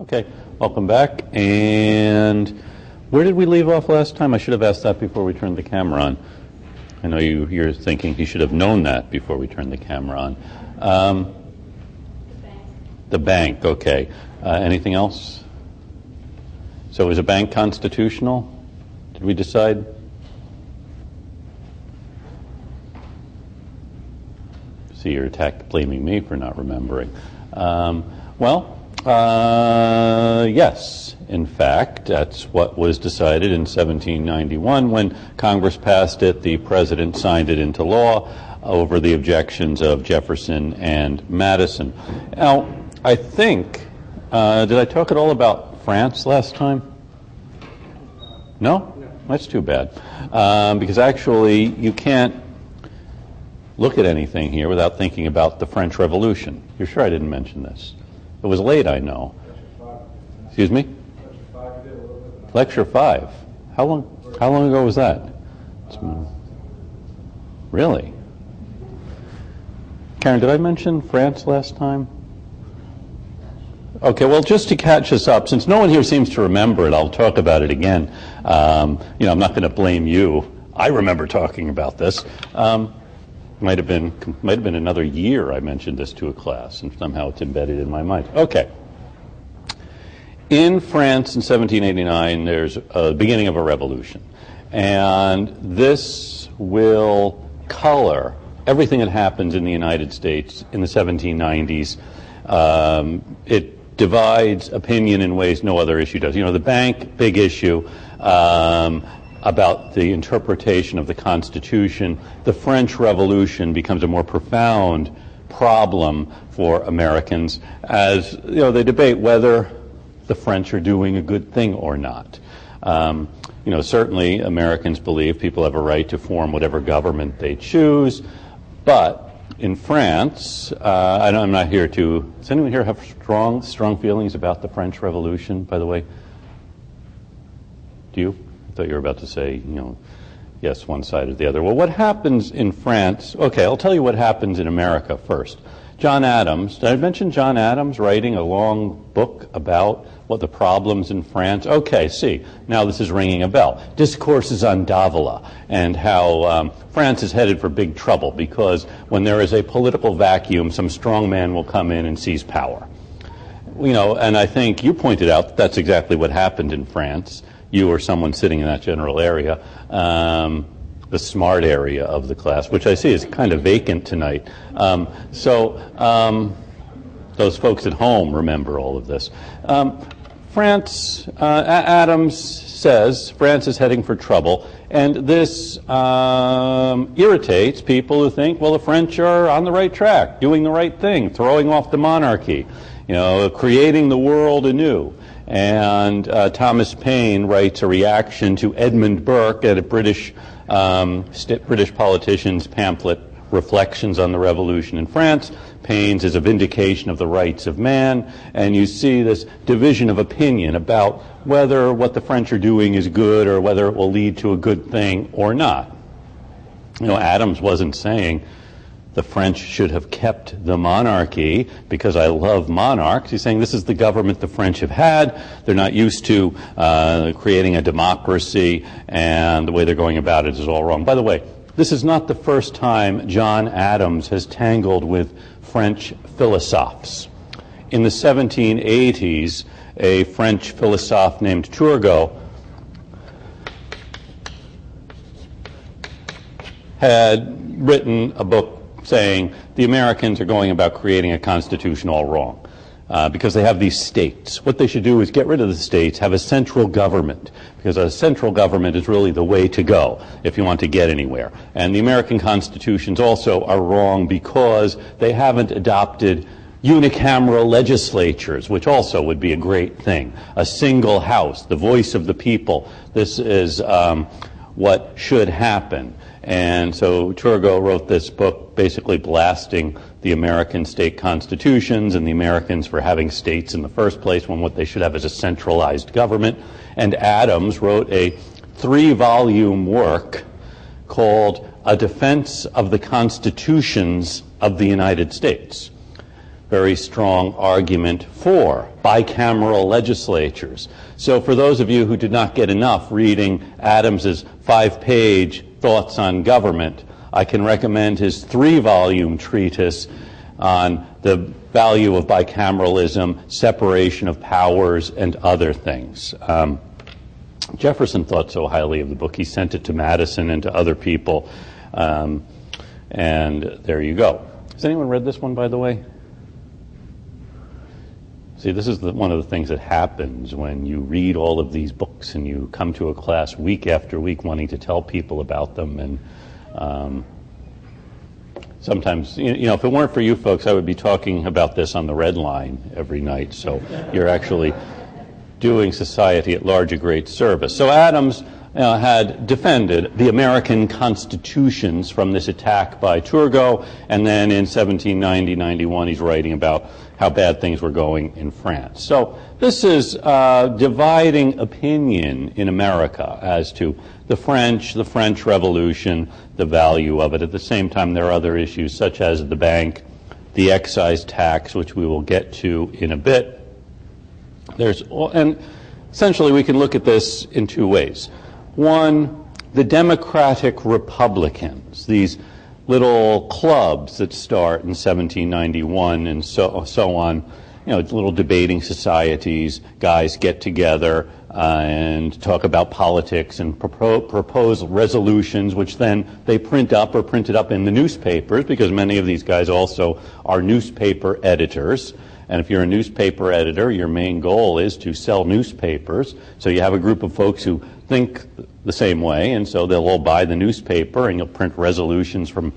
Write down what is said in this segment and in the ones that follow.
Okay, welcome back. And where did we leave off last time? I should have asked that before we turned the camera on. I know you're thinking he should have known that before we turned the camera on. The bank, okay. Anything else? So is a bank constitutional? Did we decide? See, you're blaming me for not remembering. Yes, in fact, that's what was decided in 1791 when Congress passed it. The president signed it into law over the objections of Jefferson and Madison. Now, I think, did I talk at all about France last time? No? That's too bad. Because actually, you can't look at anything here without thinking about the French Revolution. You're sure I didn't mention this? It was late, I know. Excuse me? Lecture 5. How long ago was that? Really? Karen, did I mention France last time? Okay, well, just to catch us up, since no one here seems to remember it, I'll talk about it again. I'm not going to blame you. I remember talking about this. Might have been another year I mentioned this to a class, and somehow it's embedded in my mind. Okay. In France in 1789, there's a beginning of a revolution. And this will color everything that happens in the United States in the 1790s. It divides opinion in ways no other issue does. The bank, big issue. About the interpretation of the Constitution. The French Revolution becomes a more profound problem for Americans as they debate whether the French are doing a good thing or not. Certainly Americans believe people have a right to form whatever government they choose, but in France, I'm not here to. Does anyone here have strong feelings about the French Revolution? By the way, do you? I thought you were about to say, yes, one side or the other. Well, what happens in France? Okay, I'll tell you what happens in America first. John Adams, did I mention John Adams writing a long book about what the problems in France? Okay, see, now this is ringing a bell. Discourses on Davila and how France is headed for big trouble because when there is a political vacuum, some strong man will come in and seize power. And I think you pointed out that's exactly what happened in France. You or someone sitting in that general area, the smart area of the class, which I see is kind of vacant tonight. Those folks at home remember all of this. France, Adams says France is heading for trouble, and this irritates people who think, well, the French are on the right track, doing the right thing, throwing off the monarchy, creating the world anew. And Thomas Paine writes a reaction to Edmund Burke at a British politician's pamphlet, Reflections on the Revolution in France. Paine's is a vindication of the rights of man, and you see this division of opinion about whether what the French are doing is good or whether it will lead to a good thing or not. Adams wasn't saying the French should have kept the monarchy because I love monarchs. He's saying this is the government the French have had. They're not used to creating a democracy, and the way they're going about it is all wrong. By the way, this is not the first time John Adams has tangled with French philosophers. In the 1780s, a French philosopher named Turgot had written a book saying the Americans are going about creating a constitution all wrong because they have these states. What they should do is get rid of the states, have a central government, because a central government is really the way to go if you want to get anywhere. And the American constitutions also are wrong because they haven't adopted unicameral legislatures, which also would be a great thing. A single house, the voice of the people. This is what should happen. And so Turgot wrote this book basically blasting the American state constitutions and the Americans for having states in the first place when what they should have is a centralized government. And Adams wrote a 3-volume work called A Defense of the Constitutions of the United States. very strong argument for bicameral legislatures. So for those of you who did not get enough reading Adams's 5-page Thoughts on Government, I can recommend his 3-volume treatise on the value of bicameralism, separation of powers, and other things. Jefferson thought so highly of the book, he sent it to Madison and to other people, and there you go. Has anyone read this one, by the way? See, this is one of the things that happens when you read all of these books and you come to a class week after week wanting to tell people about them, and sometimes, you know, if it weren't for you folks, I would be talking about this on the Red Line every night. So you're actually doing society at large a great service. So Adams had defended the American constitutions from this attack by Turgot, and then in 1790-91 he's writing about how bad things were going in France. So this is dividing opinion in America as to the French Revolution, the value of it. At the same time, there are other issues such as the bank, the excise tax, which we will get to in a bit. And essentially we can look at this in two ways. One, the Democratic Republicans, these little clubs that start in 1791 and so on, you know, little debating societies, guys get together and talk about politics and propose resolutions, which then they print up or printed up in the newspapers, because many of these guys also are newspaper editors. And if you're a newspaper editor, your main goal is to sell newspapers. So you have a group of folks who think the same way, and so they'll all buy the newspaper, and you'll print resolutions from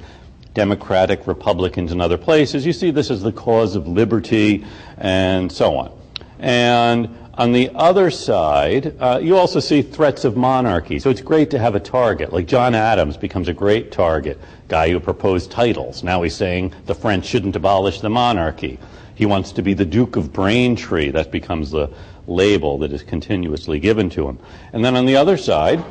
Democratic, Republicans, and other places. You see this as the cause of liberty, and so on. And on the other side, you also see threats of monarchy. So it's great to have a target. Like John Adams becomes a great target, guy who proposed titles. Now he's saying the French shouldn't abolish the monarchy. He wants to be the Duke of Braintree. That becomes the label that is continuously given to him. And then on the other side,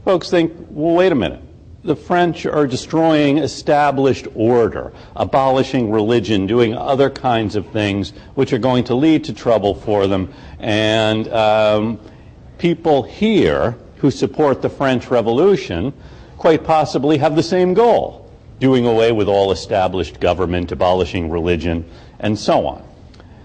folks think, well, wait a minute. The French are destroying established order, abolishing religion, doing other kinds of things which are going to lead to trouble for them. And people here who support the French Revolution quite possibly have the same goal, doing away with all established government, abolishing religion, and so on.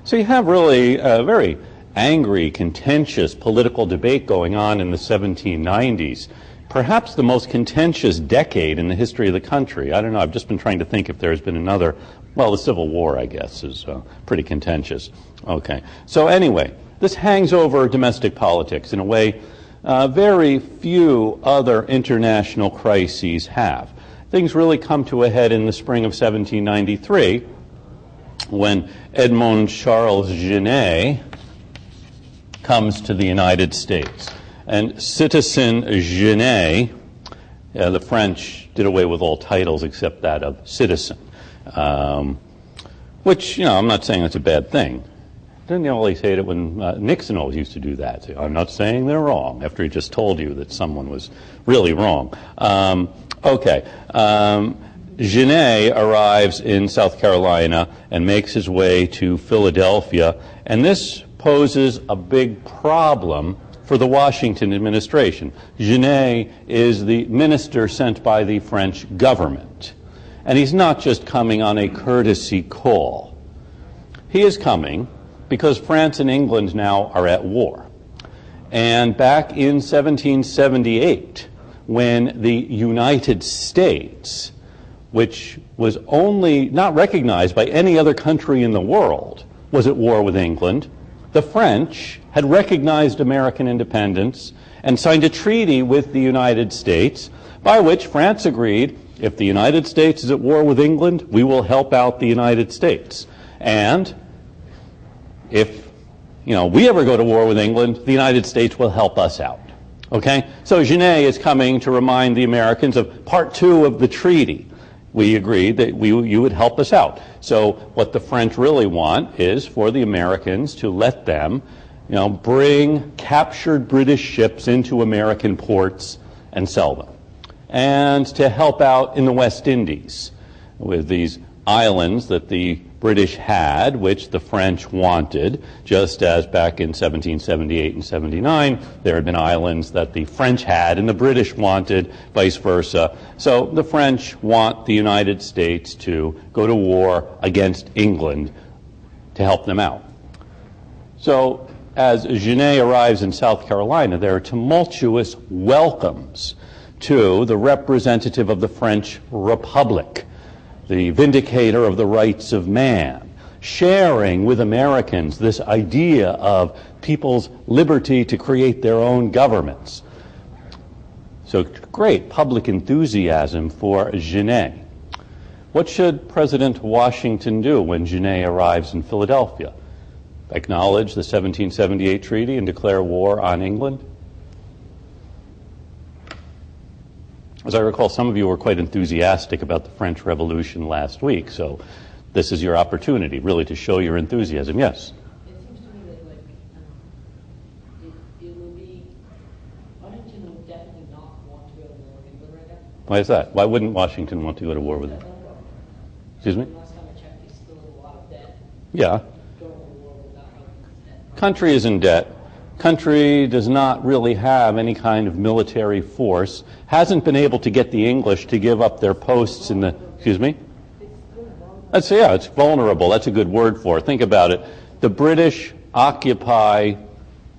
So you have really a very angry, contentious political debate going on in the 1790s. Perhaps the most contentious decade in the history of the country. I don't know, I've just been trying to think if there's been another. Well, the Civil War, I guess, is pretty contentious. Okay. So anyway, this hangs over domestic politics in a way very few other international crises have. Things really come to a head in the spring of 1793 when Edmond Charles Genet comes to the United States. And Citizen Genet, the French did away with all titles except that of citizen, which, you know, I'm not saying that's a bad thing. Didn't they always say it when Nixon always used to do that? Say, I'm not saying they're wrong, after he just told you that someone was really wrong. Genet arrives in South Carolina and makes his way to Philadelphia, and this poses a big problem for the Washington administration. Genet is the minister sent by the French government, and he's not just coming on a courtesy call. He is coming because France and England now are at war. And back in 1778, when the United States, which was only not recognized by any other country in the world, was at war with England, the French had recognized American independence and signed a treaty with the United States by which France agreed, if the United States is at war with England, we will help out the United States. And if, you know, we ever go to war with England, the United States will help us out. Okay? So Genet is coming to remind the Americans of Part 2 of the treaty. We agreed that you would help us out. So what the French really want is for the Americans to let them, you know, bring captured British ships into American ports and sell them. And to help out in the West Indies with these islands that the British had, which the French wanted, just as back in 1778 and 79, there had been islands that the French had and the British wanted, vice versa. So the French want the United States to go to war against England to help them out. So as Genet arrives in South Carolina, there are tumultuous welcomes to the representative of the French Republic, the vindicator of the rights of man, sharing with Americans this idea of people's liberty to create their own governments. So great public enthusiasm for Genet. What should President Washington do when Genet arrives in Philadelphia? Acknowledge the 1778 treaty and declare war on England? As I recall, some of you were quite enthusiastic about the French Revolution last week, so this is your opportunity, really, to show your enthusiasm. Yes? It seems to me that, it will be, Washington will definitely not want to go to war with England right now. Why is that? Why wouldn't Washington want to go to war with them? Excuse me? Last time I checked, he's still in a lot of debt. Yeah. Going to war without debt. Country is in debt. Country does not really have any kind of military force, hasn't been able to get the English to give up their posts in the, excuse me? It's vulnerable. That's a good word for it. Think about it. The British occupy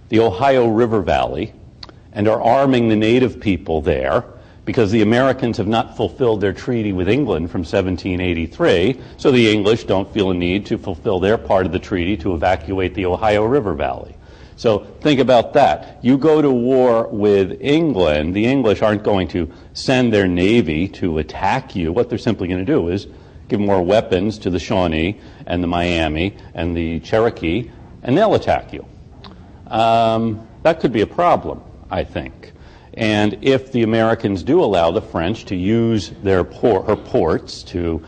the Ohio River Valley and are arming the native people there because the Americans have not fulfilled their treaty with England from 1783, so the English don't feel a need to fulfill their part of the treaty to evacuate the Ohio River Valley. So think about that. You go to war with England, the English aren't going to send their navy to attack you. What they're simply going to do is give more weapons to the Shawnee and the Miami and the Cherokee, and they'll attack you. That could be a problem, I think. And if the Americans do allow the French to use their ports to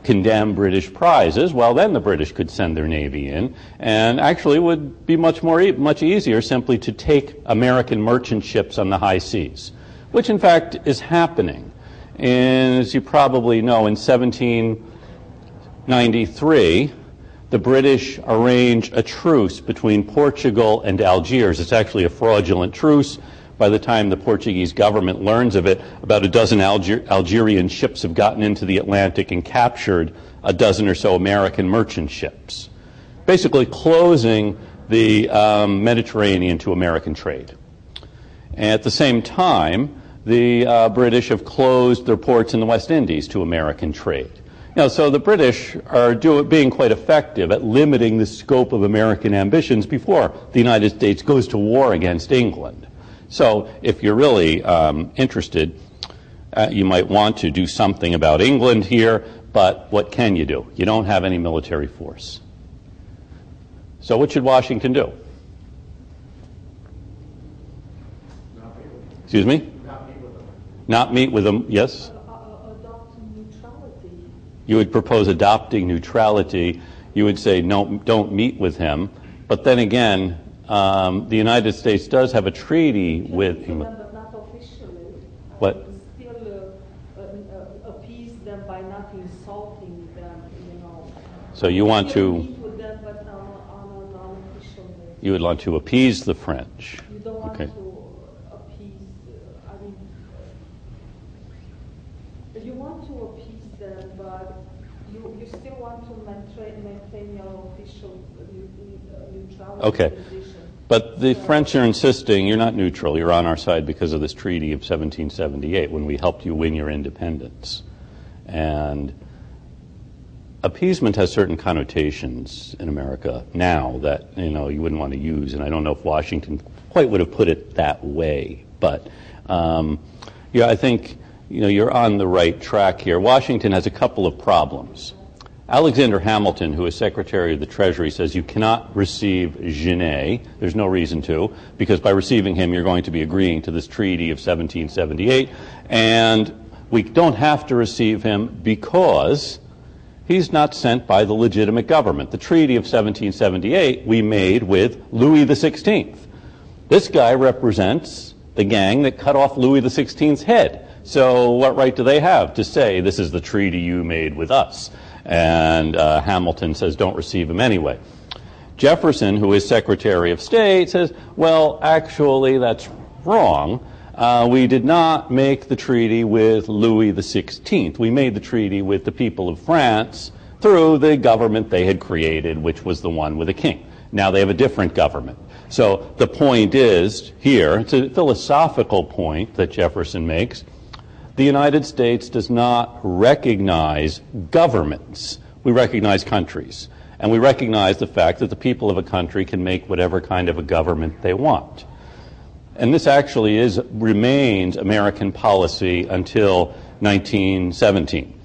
condemn British prizes, well, then the British could send their navy in, and actually it would be much easier simply to take American merchant ships on the high seas, which in fact is happening. And as you probably know, in 1793, the British arrange a truce between Portugal and Algiers. It's actually a fraudulent truce. By the time the Portuguese government learns of it, about a dozen Algerian ships have gotten into the Atlantic and captured a dozen or so American merchant ships, basically closing the Mediterranean to American trade. And at the same time, the British have closed their ports in the West Indies to American trade. So the British are being quite effective at limiting the scope of American ambitions before the United States goes to war against England. So if you're really interested, you might want to do something about England here, but what can you do? You don't have any military force. So what should Washington do? Excuse me? Not meet with them, yes? Adopting neutrality. You would propose adopting neutrality. You would say, no, don't meet with him. But then again, the United States does have a treaty with England. But not officially. What? Still appease them by not insulting them, So you want to... meet with them, but on a non-official basis. You would want to appease the French. You don't want Okay. to appease, you want to appease them, but you still want to maintain your official neutrality Okay. position. But the French are insisting you're not neutral. You're on our side because of this treaty of 1778 when we helped you win your independence. And appeasement has certain connotations in America now that you wouldn't want to use, and I don't know if Washington quite would have put it that way. But I think you're on the right track here. Washington has a couple of problems. Alexander Hamilton, who is Secretary of the Treasury, says you cannot receive Genet. There's no reason to, because by receiving him, you're going to be agreeing to this treaty of 1778. And we don't have to receive him because he's not sent by the legitimate government. The treaty of 1778 we made with Louis XVI. This guy represents the gang that cut off Louis XVI's head. So what right do they have to say this is the treaty you made with us? And Hamilton says, don't receive him anyway. Jefferson, who is Secretary of State, says, well, actually, that's wrong. We did not make the treaty with Louis XVI. We made the treaty with the people of France through the government they had created, which was the one with a king. Now they have a different government. So the point is here, it's a philosophical point that Jefferson makes, the United States does not recognize governments. We recognize countries. And we recognize the fact that the people of a country can make whatever kind of a government they want. And this actually remains American policy until 1917,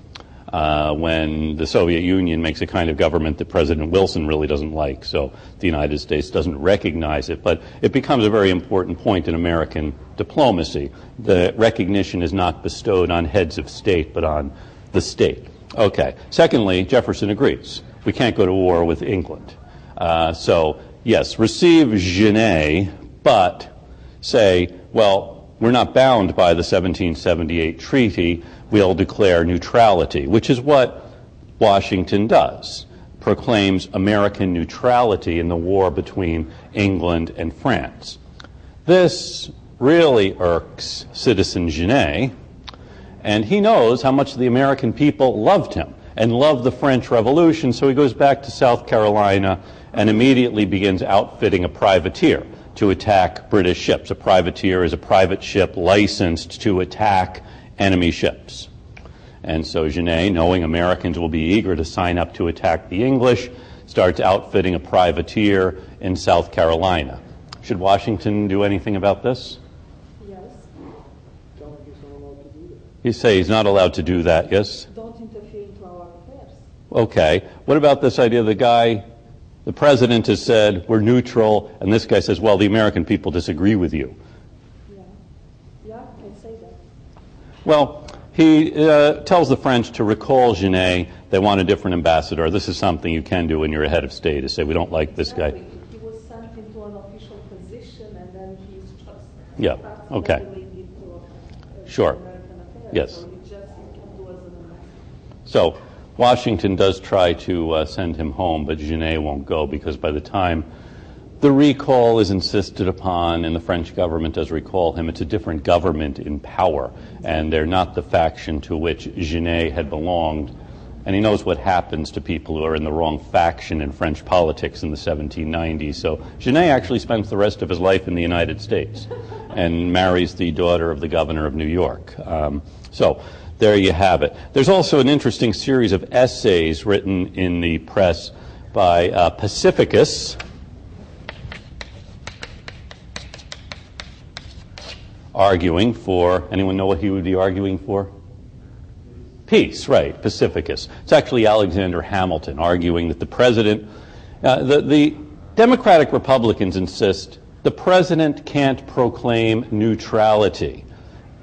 when the Soviet Union makes a kind of government that President Wilson really doesn't like. So the United States doesn't recognize it. But it becomes a very important point in American diplomacy. The recognition is not bestowed on heads of state, but on the state. Okay. Secondly, Jefferson agrees. We can't go to war with England. So, yes, receive Genet, but say, well, we're not bound by the 1778 treaty. We'll declare neutrality, which is what Washington does, proclaims American neutrality in the war between England and France. This really irks Citizen Genet, and he knows how much the American people loved him and loved the French Revolution, so he goes back to South Carolina and immediately begins outfitting a privateer to attack British ships. A privateer is a private ship licensed to attack enemy ships. And so Genet, knowing Americans will be eager to sign up to attack the English, starts outfitting a privateer in South Carolina. Should Washington do anything about this? Yes. You say he's not allowed to do that, yes? Don't interfere into our affairs. Okay. What about this idea the president has said, we're neutral, and this guy says, well, the American people disagree with you. Yeah, I can say that. Well, he tells the French to recall Genet. They want a different ambassador. This is something you can do when you're a head of state, to say, we don't like this guy. He was sent into an official position, and then he's just Yeah, okay. into Sure. American affairs. Yes. So you can do as an ambassador. So Washington does try to send him home, but Genet won't go because by the time the recall is insisted upon and the French government does recall him, it's a different government in power, and they're not the faction to which Genet had belonged. And he knows what happens to people who are in the wrong faction in French politics in the 1790s. So Genet actually spends the rest of his life in the United States and marries the daughter of the governor of New York. So there you have it. There's also an interesting series of essays written in the press by Pacificus, arguing for, anyone know what he would be arguing for? Peace, right, Pacificus. It's actually Alexander Hamilton arguing that the president, the Democratic Republicans insist the president can't proclaim neutrality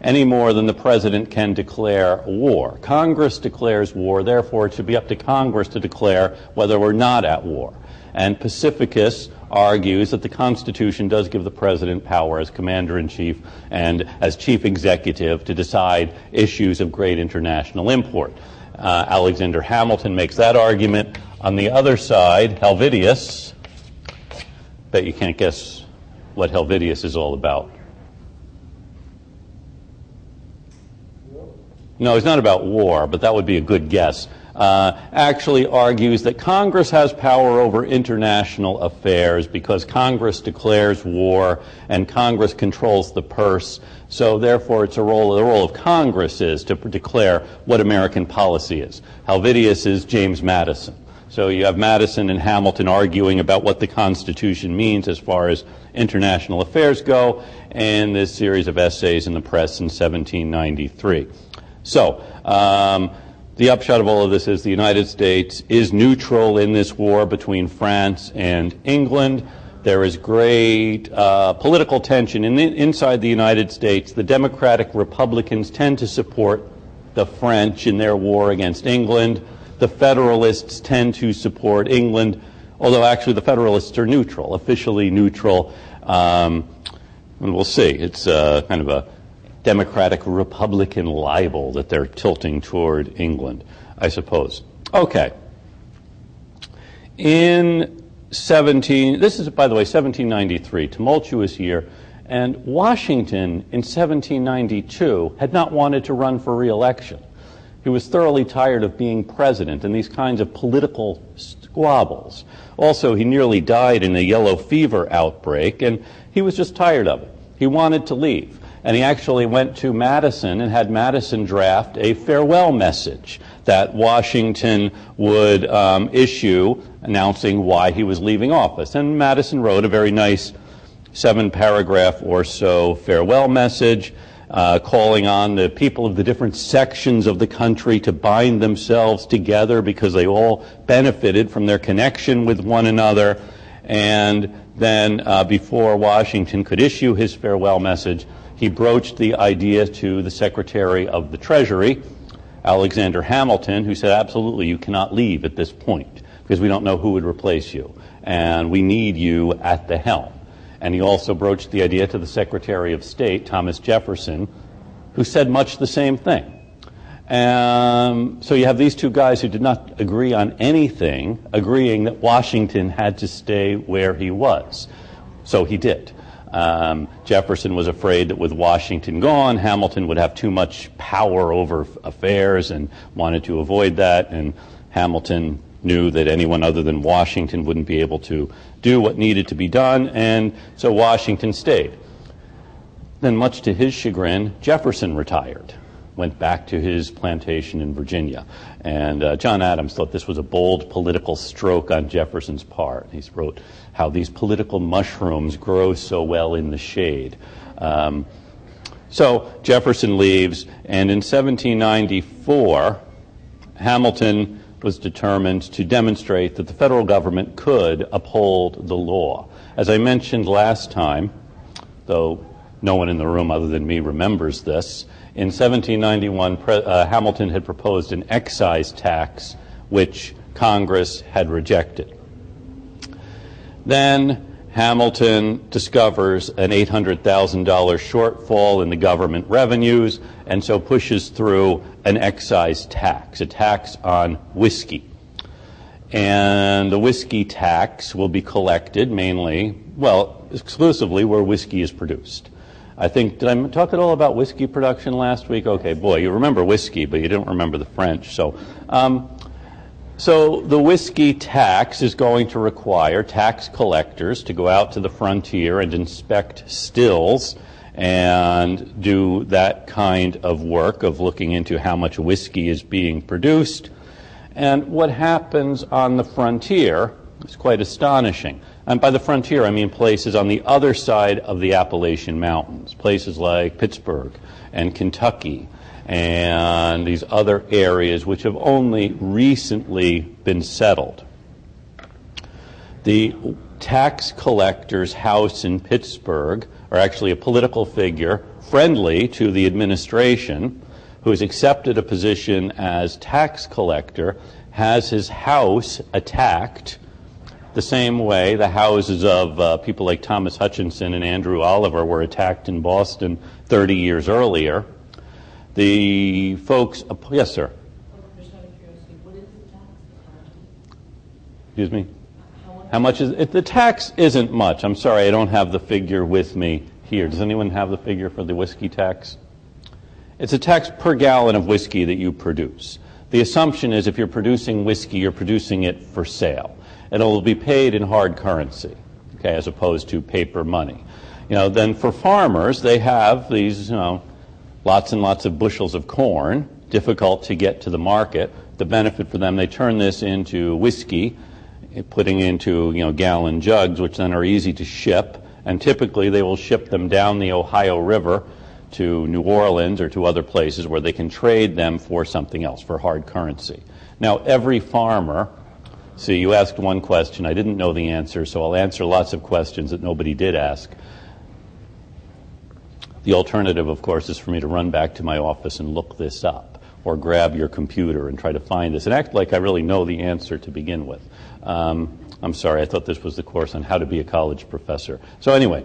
any more than the president can declare war. Congress declares war, therefore it should be up to Congress to declare whether we're not at war. And Pacificus argues that the Constitution does give the president power as commander-in-chief and as chief executive to decide issues of great international import. Alexander Hamilton makes that argument. On the other side, Helvidius, bet you can't guess what Helvidius is all about. No, it's not about war, but that would be a good guess. Actually argues that Congress has power over international affairs because Congress declares war and Congress controls the purse. So therefore, the role of Congress is to declare what American policy is. Helvidius is James Madison. So you have Madison and Hamilton arguing about what the Constitution means as far as international affairs go, and this series of essays in the press in 1793. So, the upshot of all of this is the United States is neutral in this war between France and England. There is great political tension inside the United States. The Democratic Republicans tend to support the French in their war against England. The Federalists tend to support England, although actually the Federalists are neutral, officially neutral. And we'll see. It's kind of a Democratic Republican libel that they're tilting toward England, I suppose. Okay. This is, by the way, 1793, tumultuous year, and Washington in 1792 had not wanted to run for re-election. He was thoroughly tired of being president and these kinds of political squabbles. Also, he nearly died in a yellow fever outbreak, and he was just tired of it. He wanted to leave. And he actually went to Madison and had Madison draft a farewell message that Washington would issue announcing why he was leaving office. And Madison wrote a very nice 7-paragraph or so farewell message calling on the people of the different sections of the country to bind themselves together because they all benefited from their connection with one another. And then before Washington could issue his farewell message, he broached the idea to the Secretary of the Treasury, Alexander Hamilton, who said, absolutely, you cannot leave at this point because we don't know who would replace you, and we need you at the helm. And he also broached the idea to the Secretary of State, Thomas Jefferson, who said much the same thing. So you have these two guys who did not agree on anything, agreeing that Washington had to stay where he was. So he did. Jefferson was afraid that with Washington gone, Hamilton would have too much power over affairs and wanted to avoid that, and Hamilton knew that anyone other than Washington wouldn't be able to do what needed to be done, and so Washington stayed. Then, much to his chagrin, Jefferson retired, went back to his plantation in Virginia. And John Adams thought this was a bold political stroke on Jefferson's part. He wrote how these political mushrooms grow so well in the shade. So Jefferson leaves, and in 1794, Hamilton was determined to demonstrate that the federal government could uphold the law. As I mentioned last time, though no one in the room other than me remembers this, in 1791, Hamilton had proposed an excise tax which Congress had rejected. Then Hamilton discovers an $800,000 shortfall in the government revenues, and so pushes through an excise tax, a tax on whiskey. And the whiskey tax will be collected mainly, well, exclusively where whiskey is produced. I think, did I talk at all about whiskey production last week? Okay, boy, you remember whiskey, but you don't remember the French. So the whiskey tax is going to require tax collectors to go out to the frontier and inspect stills and do that kind of work of looking into how much whiskey is being produced. And what happens on the frontier is quite astonishing. And by the frontier, I mean places on the other side of the Appalachian Mountains, places like Pittsburgh and Kentucky and these other areas which have only recently been settled. The tax collector's house in Pittsburgh, or actually a political figure friendly to the administration, who has accepted a position as tax collector, has his house attacked the same way the houses of people like Thomas Hutchinson and Andrew Oliver were attacked in Boston 30 years earlier. The folks, yes, sir. Just out of curiosity, what is the tax? Excuse me? How much is it? The tax isn't much. I'm sorry, I don't have the figure with me here. Does anyone have the figure for the whiskey tax? It's a tax per gallon of whiskey that you produce. The assumption is if you're producing whiskey, you're producing it for sale. And it will be paid in hard currency, okay, as opposed to paper money. Then for farmers, they have these, lots and lots of bushels of corn, difficult to get to the market. The benefit for them, they turn this into whiskey, putting into, gallon jugs, which then are easy to ship. And typically they will ship them down the Ohio River to New Orleans or to other places where they can trade them for something else, for hard currency. Now, every farmer, see, you asked one question, I didn't know the answer, so I'll answer lots of questions that nobody did ask. The alternative, of course, is for me to run back to my office and look this up, or grab your computer and try to find this, and act like I really know the answer to begin with. I'm sorry, I thought this was the course on how to be a college professor. So anyway,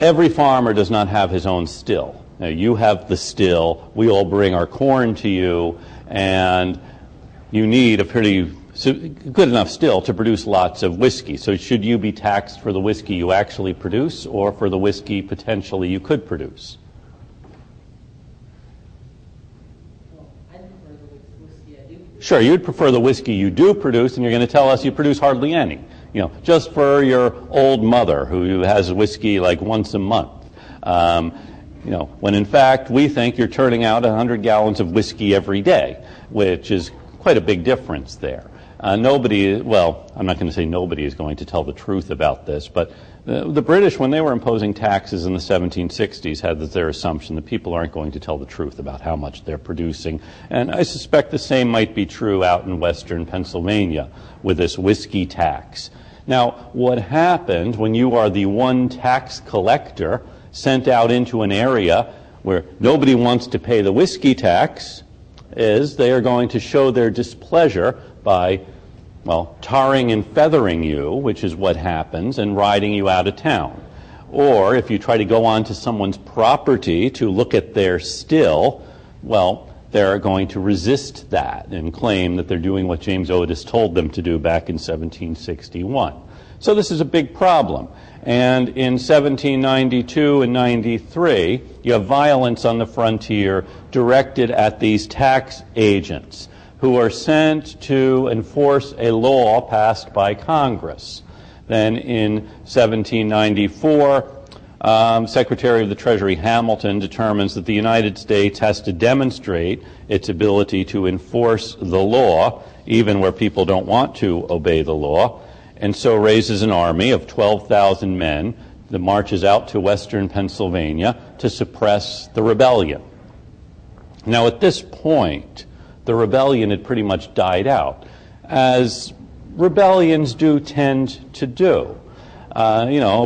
every farmer does not have his own still. You have the still, we all bring our corn to you, and you need a pretty good enough still to produce lots of whiskey. So should you be taxed for the whiskey you actually produce, or for the whiskey potentially you could produce? Well, I prefer the whiskey I do produce. Sure, you'd prefer the whiskey you do produce, and you're going to tell us you produce hardly any. Just for your old mother who has whiskey like once a month. When in fact we think you're turning out 100 gallons of whiskey every day, which is quite a big difference there. I'm not going to say nobody is going to tell the truth about this, but the British, when they were imposing taxes in the 1760s, had their assumption that people aren't going to tell the truth about how much they're producing. And I suspect the same might be true out in western Pennsylvania with this whiskey tax. Now, what happened when you are the one tax collector sent out into an area where nobody wants to pay the whiskey tax is they are going to show their displeasure by, tarring and feathering you, which is what happens, and riding you out of town. Or if you try to go onto someone's property to look at their still, they're going to resist that and claim that they're doing what James Otis told them to do back in 1761. So this is a big problem. And in 1792 and 93, you have violence on the frontier directed at these tax agents who are sent to enforce a law passed by Congress. Then in 1794, Secretary of the Treasury Hamilton determines that the United States has to demonstrate its ability to enforce the law, even where people don't want to obey the law, and so raises an army of 12,000 men that marches out to western Pennsylvania to suppress the rebellion. Now, at this point, the rebellion had pretty much died out, as rebellions do tend to do.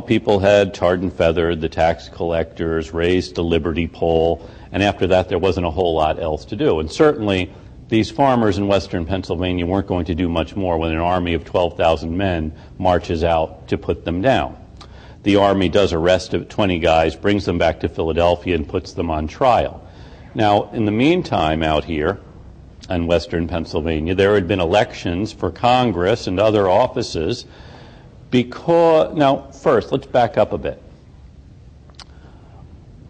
People had tarred and feathered the tax collectors, raised the liberty pole, and after that there wasn't a whole lot else to do. And certainly these farmers in western Pennsylvania weren't going to do much more when an army of 12,000 men marches out to put them down. The army does arrest 20 guys, brings them back to Philadelphia, and puts them on trial. Now, in the meantime out here in western Pennsylvania, there had been elections for Congress and other offices. Now, first, let's back up a bit.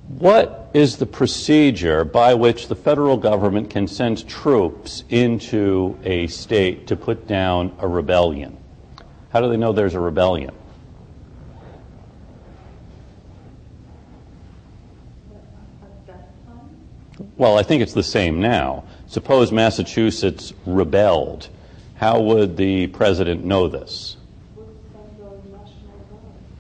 What is the procedure by which the federal government can send troops into a state to put down a rebellion? How do they know there's a rebellion? At that time? Well, I think it's the same now. Suppose Massachusetts rebelled. How would the president know this?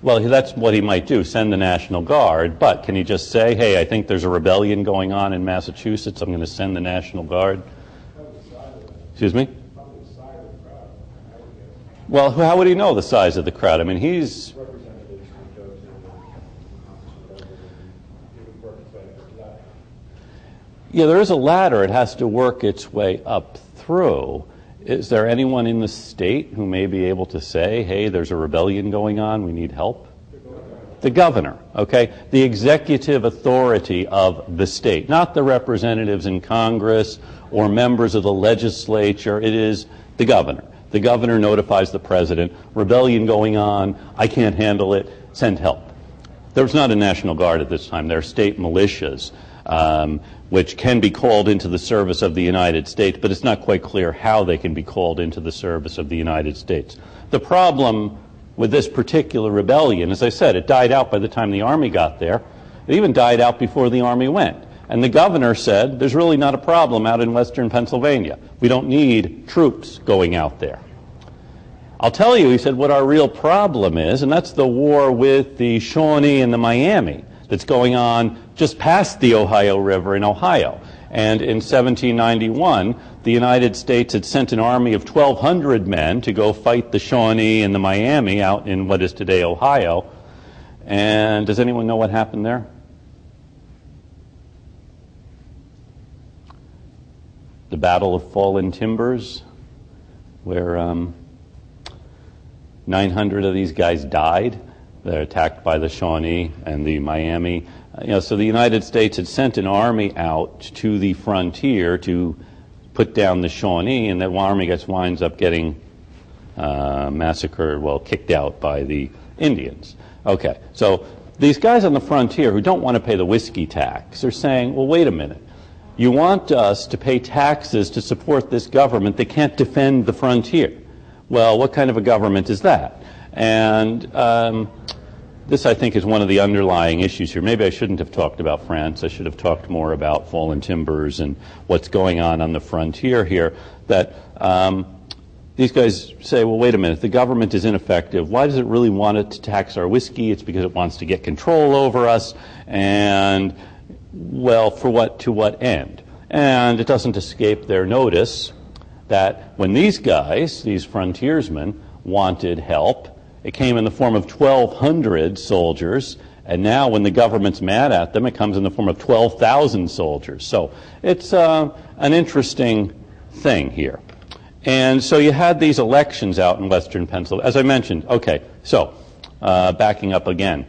Well, that's what he might do, send the National Guard, but can he just say, hey, I think there's a rebellion going on in Massachusetts, I'm going to send the National Guard? Excuse me? Well, how would he know the size of the crowd? I mean, he's... Yeah, there is a ladder. It has to work its way up through. Is there anyone in the state who may be able to say, hey, there's a rebellion going on, we need help? The governor, okay? The executive authority of the state, not the representatives in Congress or members of the legislature. It is the governor. The governor notifies the president, rebellion going on, I can't handle it, send help. There was not a National Guard at this time. There are state militias, which can be called into the service of the United States, but it's not quite clear how they can be called into the service of the United States. The problem with this particular rebellion, as I said, it died out by the time the army got there. It even died out before the army went. And the governor said, there's really not a problem out in western Pennsylvania. We don't need troops going out there. I'll tell you, he said, what our real problem is, and that's the war with the Shawnee and the Miami that's going on just past the Ohio River in Ohio. And in 1791, the United States had sent an army of 1,200 men to go fight the Shawnee and the Miami out in what is today Ohio. And does anyone know what happened there? The Battle of Fallen Timbers, where 900 of these guys died. They're attacked by the Shawnee and the Miami. So the United States had sent an army out to the frontier to put down the Shawnee, and that army winds up getting massacred, kicked out by the Indians. Okay, so these guys on the frontier who don't want to pay the whiskey tax are saying, well, wait a minute. You want us to pay taxes to support this government that can't defend the frontier. Well, what kind of a government is that? And this, I think, is one of the underlying issues here. Maybe I shouldn't have talked about France. I should have talked more about fallen timbers and what's going on the frontier here. That these guys say, well, wait a minute, the government is ineffective. Why does it really want it to tax our whiskey? It's because it wants to get control over us. And, well, to what end? And it doesn't escape their notice that when these guys, these frontiersmen, wanted help, it came in the form of 1,200 soldiers, and now when the government's mad at them, it comes in the form of 12,000 soldiers. So it's an interesting thing here. And so you had these elections out in western Pennsylvania. As I mentioned, okay, so backing up again.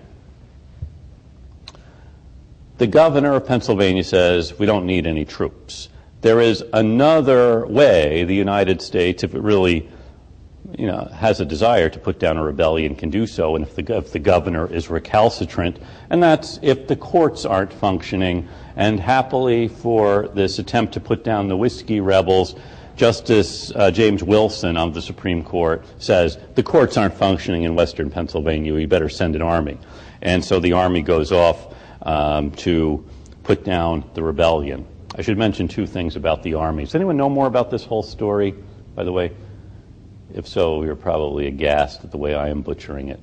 The governor of Pennsylvania says, we don't need any troops. There is another way the United States, if it really has a desire to put down a rebellion, can do so, and if the governor is recalcitrant, and that's if the courts aren't functioning. And happily for this attempt to put down the whiskey rebels, Justice James Wilson of the Supreme Court says, the courts aren't functioning in western Pennsylvania, we better send an army. And so the army goes off to put down the rebellion. I should mention two things about the army. Does anyone know more about this whole story, by the way? If so, you're probably aghast at the way I am butchering it.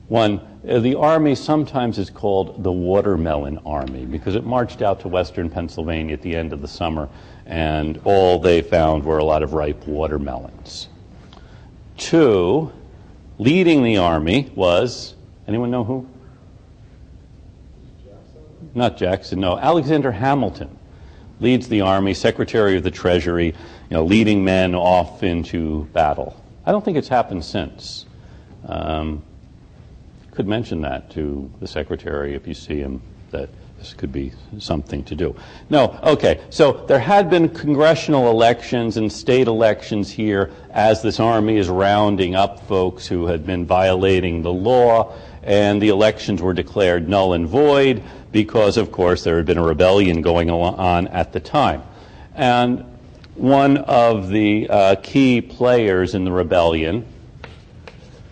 One, the army sometimes is called the Watermelon Army because it marched out to western Pennsylvania at the end of the summer, and all they found were a lot of ripe watermelons. Two, leading the army was, anyone know who? Not Jackson, no. Alexander Hamilton leads the army, Secretary of the Treasury, leading men off into battle. I don't think it's happened since. Could mention that to the Secretary if you see him, that this could be something to do. No, okay, so there had been congressional elections and state elections here as this army is rounding up folks who had been violating the law, and the elections were declared null and void because, of course, there had been a rebellion going on at the time. And one of the key players in the rebellion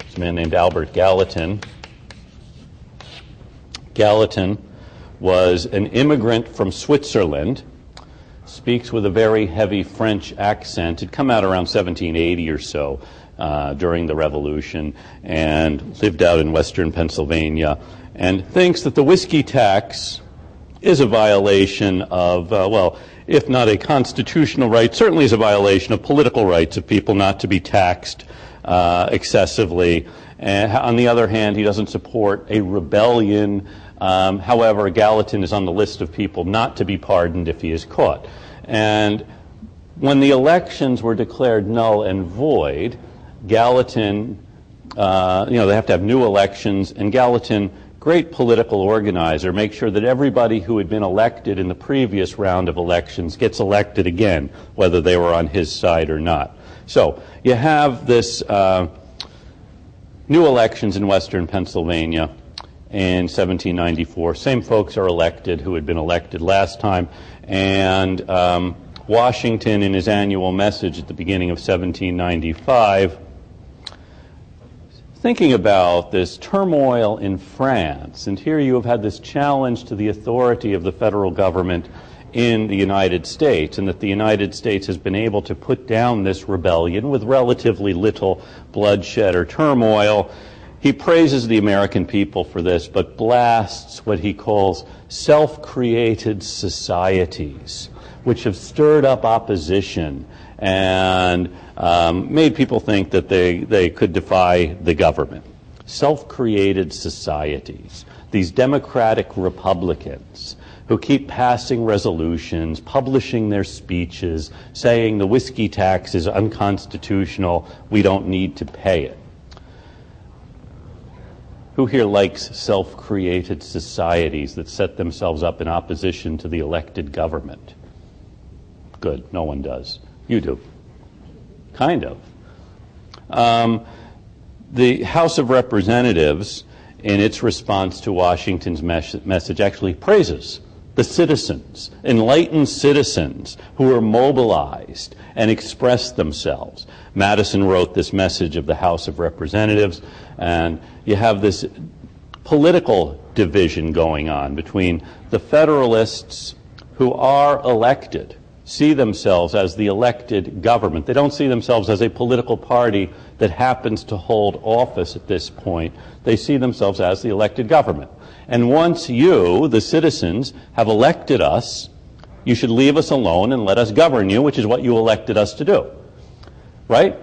is a man named Albert Gallatin. Gallatin was an immigrant from Switzerland, speaks with a very heavy French accent. Had come out around 1780 or so during the Revolution and lived out in western Pennsylvania, and thinks that the whiskey tax is a violation of, if not a constitutional right, certainly is a violation of political rights of people not to be taxed excessively. And on the other hand, he doesn't support a rebellion. However, Gallatin is on the list of people not to be pardoned if he is caught. And when the elections were declared null and void, Gallatin, they have to have new elections, and Gallatin, great political organizer, makes sure that everybody who had been elected in the previous round of elections gets elected again, whether they were on his side or not. So you have this new elections in western Pennsylvania in 1794. Same folks are elected who had been elected last time, and Washington, in his annual message at the beginning of 1795, thinking about this turmoil in France, and here you have had this challenge to the authority of the federal government in the United States, and that the United States has been able to put down this rebellion with relatively little bloodshed or turmoil. He praises the American people for this, but blasts what he calls self-created societies, which have stirred up opposition and made people think that they could defy the government. Self-created societies, these democratic Republicans who keep passing resolutions, publishing their speeches, saying the whiskey tax is unconstitutional, we don't need to pay it. Who here likes self-created societies that set themselves up in opposition to the elected government? Good, no one does. You do. Kind of. The House of Representatives, in its response to Washington's message, actually praises the citizens, enlightened citizens who are mobilized and express themselves. Madison wrote this message of the House of Representatives, and you have this political division going on between the Federalists, who are elected, see themselves as the elected government. They don't see themselves as a political party that happens to hold office at this point. They see themselves as the elected government. And once you, the citizens, have elected us, you should leave us alone and let us govern you, which is what you elected us to do. Right?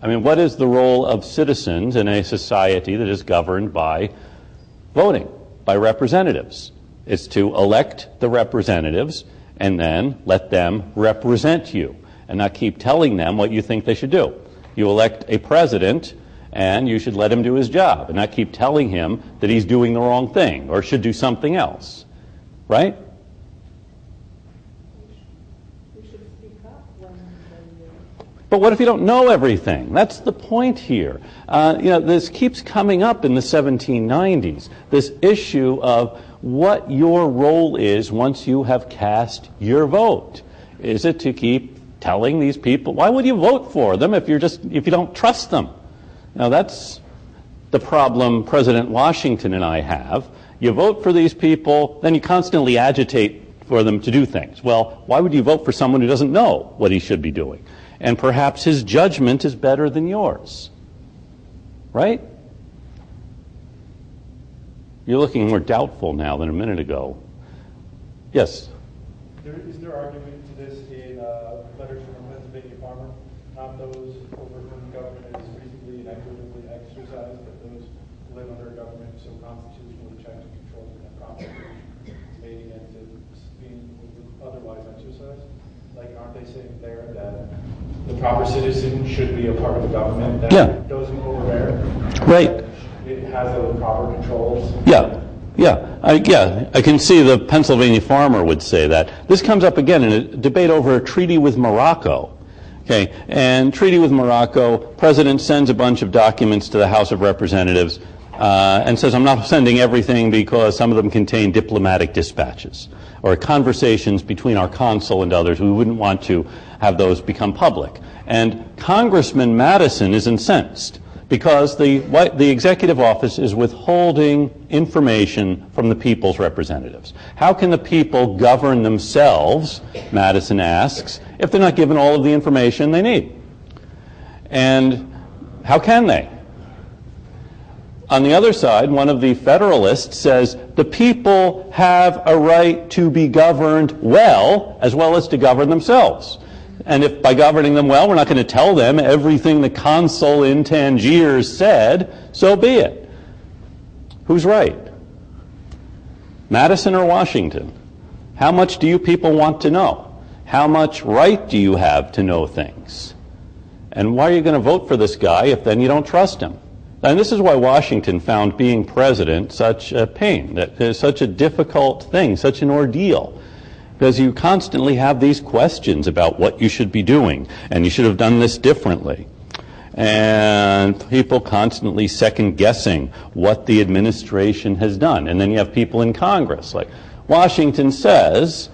I mean, what is the role of citizens in a society that is governed by voting, by representatives? It's to elect the representatives and then let them represent you and not keep telling them what you think they should do. You elect a president and you should let him do his job and not keep telling him that he's doing the wrong thing or should do something else. Right? We should speak up when But what if you don't know everything? That's the point here. This keeps coming up in the 1790s, this issue of what your role is once you have cast your vote. Is it to keep telling these people, why would you vote for them if you don't trust them? Now that's the problem President Washington and I have. You vote for these people, then you constantly agitate for them to do things. Well, why would you vote for someone who doesn't know what he should be doing? And perhaps his judgment is better than yours. Right? You're looking more doubtful now than a minute ago. Yes? Is there argument to this in letters from a Pennsylvania farmer? Not those over whom government is reasonably and equitably exercised, but those who live under a government so constitutionally checked and controlled that property is made against it being otherwise exercised? Like, aren't they saying there that the proper citizen should be a part of the government that doesn't overbear? Right. It has the proper controls. I can see the Pennsylvania farmer would say that. This comes up again in a debate over a treaty with Morocco. Okay, and treaty with Morocco, president sends a bunch of documents to the House of Representatives and says, I'm not sending everything because some of them contain diplomatic dispatches or conversations between our consul and others. We wouldn't want to have those become public. And Congressman Madison is incensed because the executive office is withholding information from the people's representatives. How can the people govern themselves, Madison asks, if they're not given all of the information they need? And how can they? On the other side, one of the Federalists says the people have a right to be governed well as to govern themselves. And if by governing them well, we're not going to tell them everything the consul in Tangier said, so be it. Who's right? Madison or Washington? How much do you people want to know? How much right do you have to know things? And why are you going to vote for this guy if then you don't trust him? And this is why Washington found being president such a pain, that is such a difficult thing, such an ordeal. Because you constantly have these questions about what you should be doing, and you should have done this differently. And people constantly second-guessing what the administration has done. And then you have people in Congress. Like Washington says,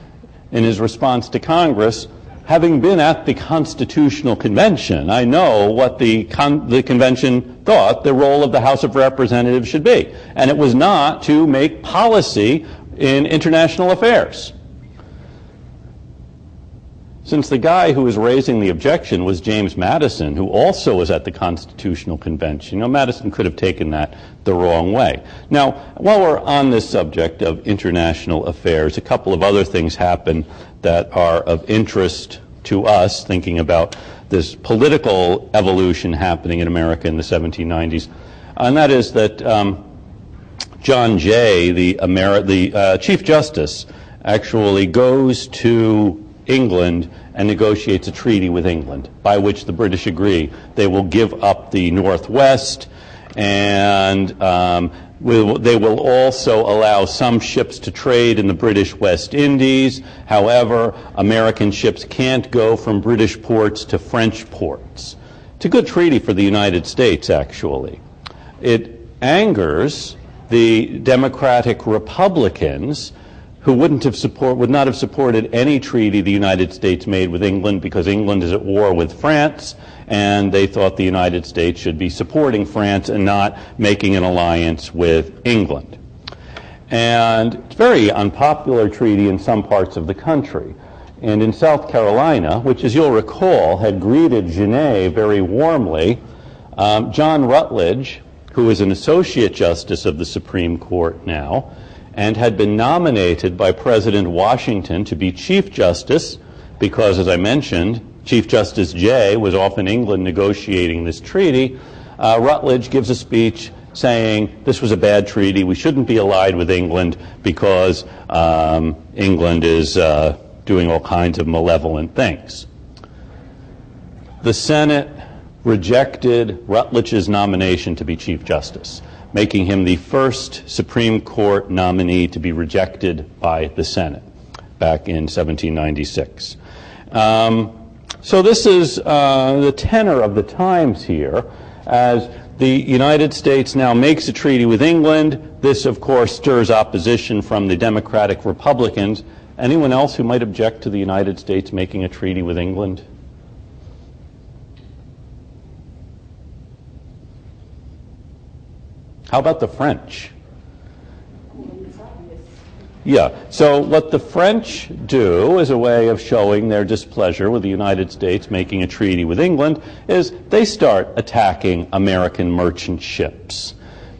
in his response to Congress, having been at the Constitutional Convention, I know what the convention thought the role of the House of Representatives should be. And it was not to make policy in international affairs. Since the guy who was raising the objection was James Madison, who also was at the Constitutional Convention, Madison could have taken that the wrong way. Now, while we're on this subject of international affairs, a couple of other things happen that are of interest to us, thinking about this political evolution happening in America in the 1790s. And that is that John Jay, the Chief Justice, actually goes to England and negotiates a treaty with England by which the British agree they will give up the Northwest and they will also allow some ships to trade in the British West Indies. However, American ships can't go from British ports to French ports. It's a good treaty for the United States, actually. It angers the Democratic Republicans who would not have supported any treaty the United States made with England because England is at war with France, and they thought the United States should be supporting France and not making an alliance with England. And it's a very unpopular treaty in some parts of the country. And in South Carolina, which, as you'll recall, had greeted Genet very warmly, John Rutledge, who is an Associate Justice of the Supreme Court now, and had been nominated by President Washington to be Chief Justice because, as I mentioned, Chief Justice Jay was off in England negotiating this treaty. Rutledge gives a speech saying this was a bad treaty, we shouldn't be allied with England because England is doing all kinds of malevolent things. The Senate rejected Rutledge's nomination to be Chief Justice, making him the first Supreme Court nominee to be rejected by the Senate back in 1796. So this is the tenor of the times here. As the United States now makes a treaty with England, this, of course, stirs opposition from the Democratic Republicans. Anyone else who might object to the United States making a treaty with England? How about the French? Yeah, so what the French do as a way of showing their displeasure with the United States making a treaty with England is they start attacking American merchant ships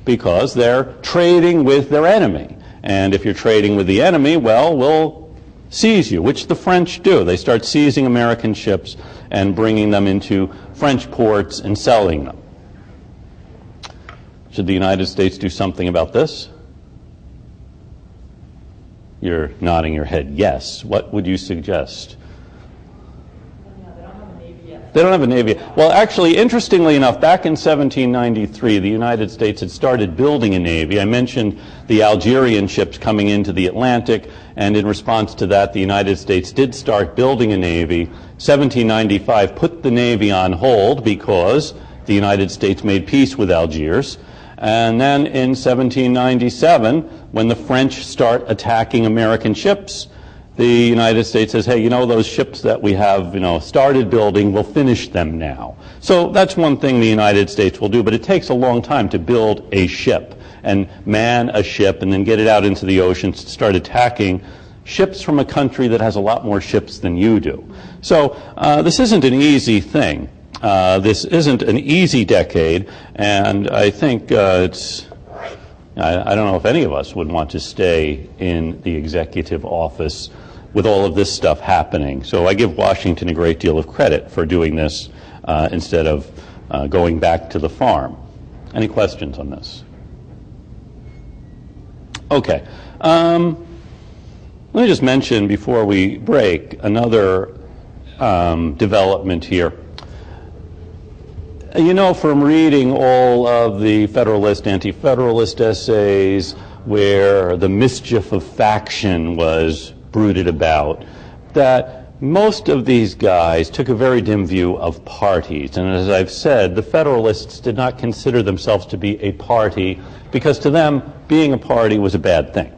because they're trading with their enemy. And if you're trading with the enemy, well, we'll seize you, which the French do. They start seizing American ships and bringing them into French ports and selling them. Should the United States do something about this? You're nodding your head yes. What would you suggest? They don't have a navy yet. They don't have a navy yet. Well, actually, interestingly enough, back in 1793, the United States had started building a navy. I mentioned the Algerian ships coming into the Atlantic, and in response to that, the United States did start building a navy. 1795 put the navy on hold because the United States made peace with Algiers. And then in 1797, when the French start attacking American ships, the United States says, hey, those ships that we have, started building, we'll finish them now. So that's one thing the United States will do, but it takes a long time to build a ship and man a ship and then get it out into the oceans to start attacking ships from a country that has a lot more ships than you do. So this isn't an easy thing. This isn't an easy decade, and I think I don't know if any of us would want to stay in the executive office with all of this stuff happening. So I give Washington a great deal of credit for doing this instead of going back to the farm. Any questions on this? Okay. Let me just mention before we break another development here. From reading all of the Federalist, Anti-Federalist essays where the mischief of faction was brooded about, that most of these guys took a very dim view of parties. And as I've said, the Federalists did not consider themselves to be a party because to them, being a party was a bad thing.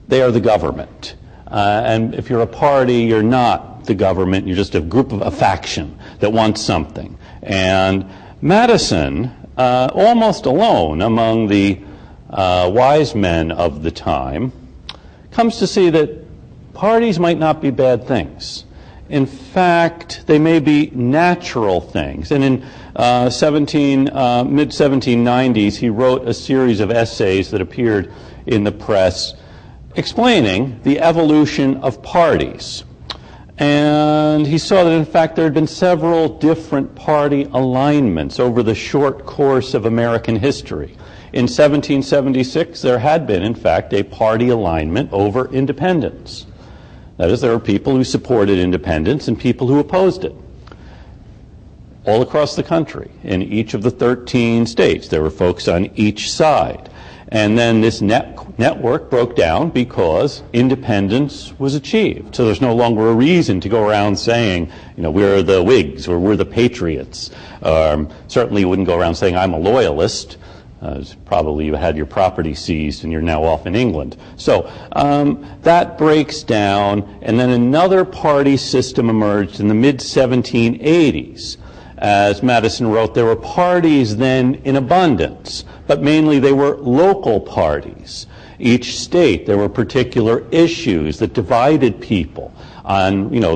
They are the government. And if you're a party, you're not the government. You're just a faction that wants something. And Madison, almost alone among the wise men of the time, comes to see that parties might not be bad things. In fact, they may be natural things. And in mid-1790s, he wrote a series of essays that appeared in the press explaining the evolution of parties. And he saw that, in fact, there had been several different party alignments over the short course of American history. In 1776, there had been, in fact, a party alignment over independence. That is, there were people who supported independence and people who opposed it. all across the country. In each of the 13 states, there were folks on each side. And then this network broke down because independence was achieved. So there's no longer a reason to go around saying, you know, we're the Whigs or we're the Patriots. Certainly you wouldn't go around saying I'm a loyalist. Probably you had your property seized and you're now off in England. So that breaks down, and then another party system emerged in the mid-1780s. As Madison wrote, there were parties then in abundance, but mainly they were local parties. Each state, there were particular issues that divided people.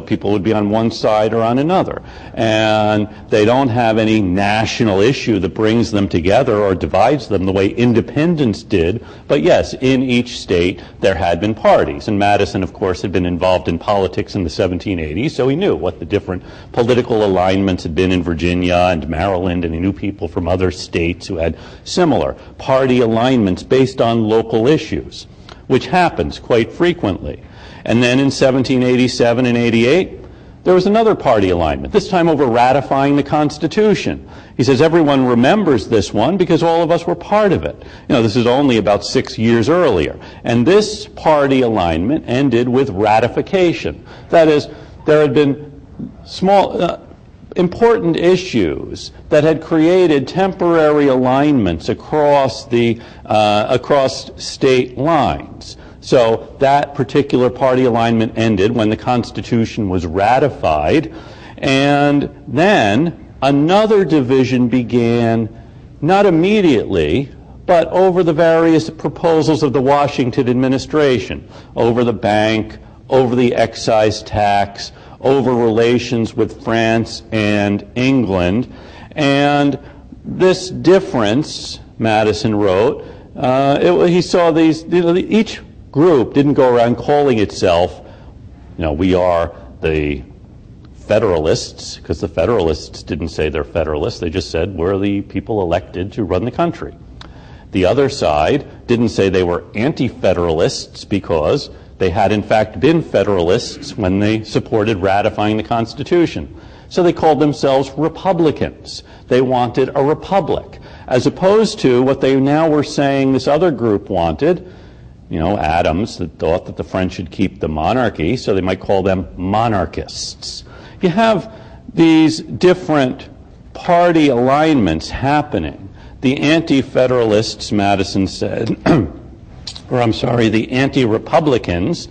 People would be on one side or on another. And they don't have any national issue that brings them together or divides them the way independence did. But yes, in each state, there had been parties. And Madison, of course, had been involved in politics in the 1780s, so he knew what the different political alignments had been in Virginia and Maryland, and he knew people from other states who had similar party alignments based on local issues, which happens quite frequently. And then in 1787 and 88, there was another party alignment, this time over ratifying the Constitution. He says everyone remembers this one because all of us were part of it. You know, this is only about 6 years earlier. And this party alignment ended with ratification. That is, there had been small, important issues that had created temporary alignments across state lines. So that particular party alignment ended when the Constitution was ratified, and then another division began, not immediately, but over the various proposals of the Washington administration, over the bank, over the excise tax, over relations with France and England. And this difference, Madison wrote, he saw these, each group didn't go around calling itself, we are the Federalists, because the Federalists didn't say they're Federalists. They just said we're the people elected to run the country. The other side didn't say they were anti-Federalists because they had in fact been Federalists when they supported ratifying the Constitution. So they called themselves Republicans. They wanted a republic, as opposed to what they now were saying this other group wanted. Adams that thought that the French should keep the monarchy, so they might call them monarchists. You have these different party alignments happening. The anti-federalists, Madison said, the anti-republicans,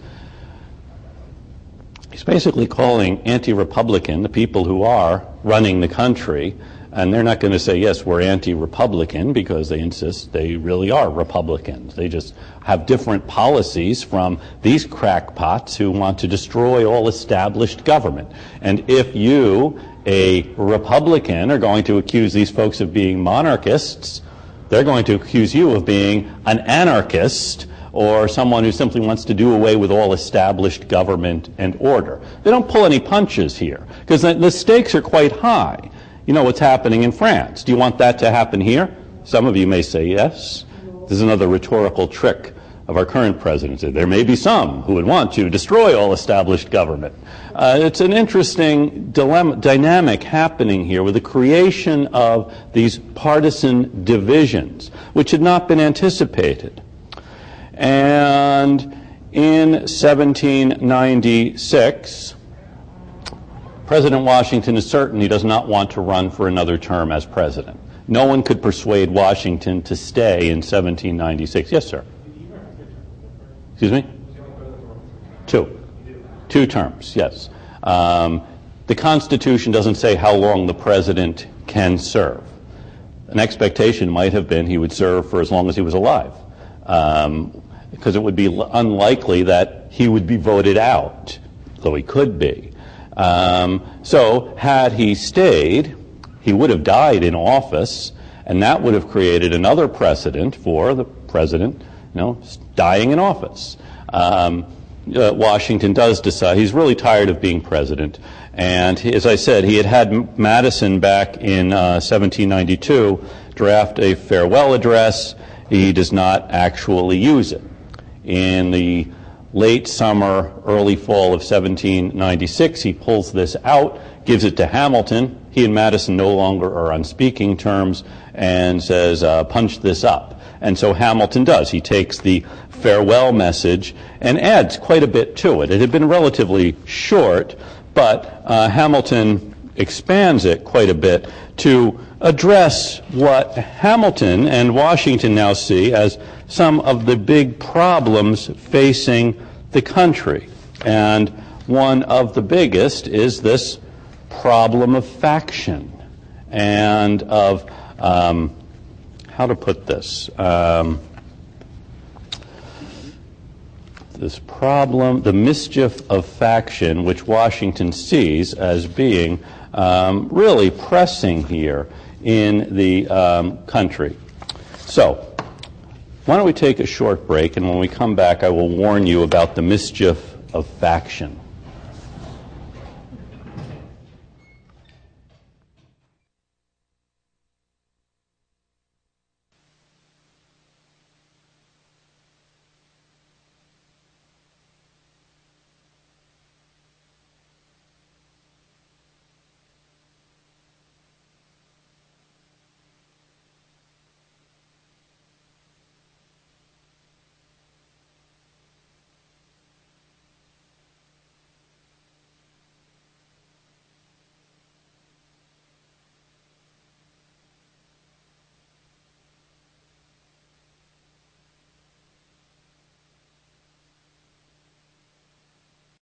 he's basically calling anti-republican the people who are running the country. And they're not going to say, yes, we're anti-Republican, because they insist they really are Republicans. They just have different policies from these crackpots who want to destroy all established government. And if you, a Republican, are going to accuse these folks of being monarchists, they're going to accuse you of being an anarchist or someone who simply wants to do away with all established government and order. They don't pull any punches here, because the stakes are quite high. You know what's happening in France. Do you want that to happen here? Some of you may say yes. This is another rhetorical trick of our current presidency. There may be some who would want to destroy all established government. It's an interesting dynamic happening here with the creation of these partisan divisions, which had not been anticipated. And in 1796, President Washington is certain he does not want to run for another term as president. No one could persuade Washington to stay in 1796. Yes, sir. Excuse me? Two terms, yes. The Constitution doesn't say how long the president can serve. An expectation might have been he would serve for as long as he was alive, because it would be unlikely that he would be voted out, though he could be. So had he stayed, he would have died in office, and that would have created another precedent for the president, dying in office. Washington does decide he's really tired of being president, and as I said, he had Madison back in 1792 draft a farewell address. He does not actually use it. In the late summer, early fall of 1796, he pulls this out, gives it to Hamilton. he and Madison no longer are on speaking terms, and says, punch this up. And so Hamilton does. He takes the farewell message and adds quite a bit to it. It had been relatively short, but Hamilton expands it quite a bit to address what Hamilton and Washington now see as some of the big problems facing the country. And one of the biggest is this problem of faction and of, how to put this, this problem, the mischief of faction, which Washington sees as being really pressing here in the country. So, why don't we take a short break, and when we come back, I will warn you about the mischief of faction.